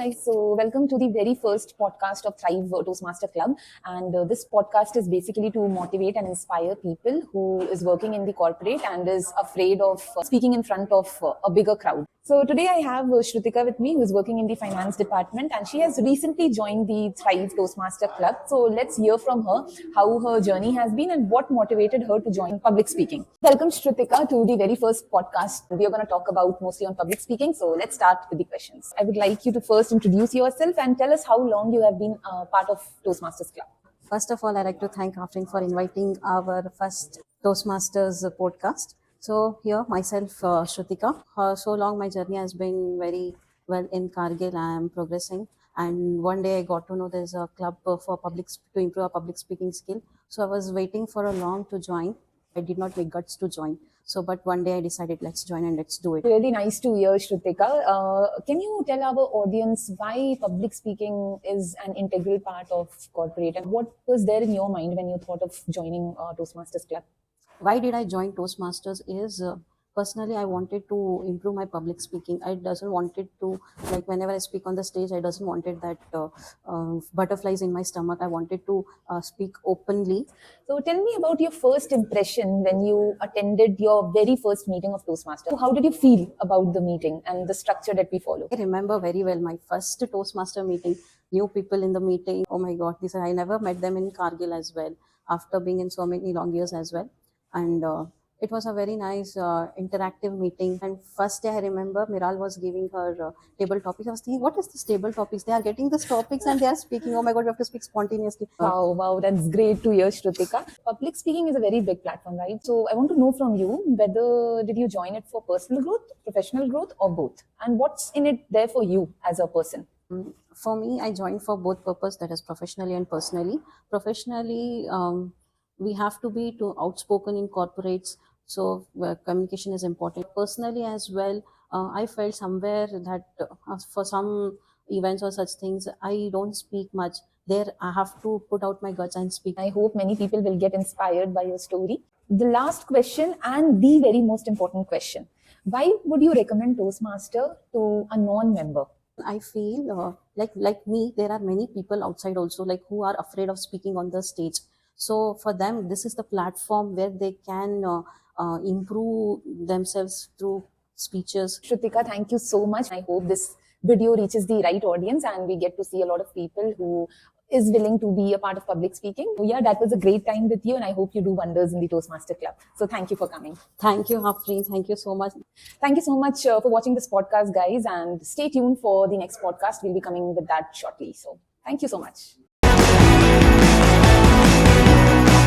guys. So, welcome to the very first podcast of Thrive Toastmaster Club. And this podcast is basically to motivate and inspire people who is working in the corporate and is afraid of speaking in front of a bigger crowd. So, today I have Shrutika with me, who is working in the finance department, and she has recently joined the Thrive Toastmaster Club. So, let's hear from her how her journey has been and what motivated her to join public speaking. Welcome, Shrutika, to the very first podcast. We are going to talk about mostly on public speaking. So, let's start with the questions. I would like you to first introduce yourself and tell us how long you have been part of Toastmasters Club. First of all, I'd like to thank Afrin for inviting our first Toastmasters podcast. So here, myself, Shrutika. So long, my journey has been very well in Kargil. I am progressing, and one day I got to know there's a club for to improve our public speaking skill. So I was waiting for a long to join. I did not make guts to join. So, but one day I decided, let's join and let's do it. Really nice to hear, Shrutika. Can you tell our audience why public speaking is an integral part of corporate, and what was there in your mind when you thought of joining Toastmasters Club? Why did I join Toastmasters is personally I wanted to improve my public speaking. I doesn't wanted to, like, whenever I speak on the stage, I doesn't wanted that butterflies in my stomach. I wanted to speak openly. So tell me about your first impression when you attended your very first meeting of Toastmasters. How did you feel about the meeting and the structure that we follow? I remember very well my first Toastmaster meeting, new people in the meeting. Oh my God, I never met them in Kargil as well, after being in so many long years as well. And it was a very nice interactive meeting. And first day I remember Miral was giving her table topics. I was thinking, what is this table topics? They are getting these topics and they are speaking. Oh my God, we have to speak spontaneously. Wow, that's great to hear, Shrutika. Public speaking is a very big platform, right? So I want to know from you whether did you join it for personal growth, professional growth, or both? And what's in it there for you as a person? For me, I joined for both purpose, that is professionally and personally. Professionally, we have to be too outspoken in corporates, so communication is important. Personally as well, I felt somewhere that for some events or such things, I don't speak much. There, I have to put out my guts and speak. I hope many people will get inspired by your story. The last question and the very most important question: why would you recommend Toastmaster to a non-member? I feel like me, there are many people outside also, like, who are afraid of speaking on the stage. So for them, this is the platform where they can improve themselves through speeches. Shrutika, thank you so much. I hope this video reaches the right audience and we get to see a lot of people who is willing to be a part of public speaking. So yeah, that was a great time with you, and I hope you do wonders in the Toastmaster Club. So thank you for coming. Thank you, Afrin. Thank you so much. Thank you so much for watching this podcast, guys, and stay tuned for the next podcast. We'll be coming with that shortly. So thank you so much.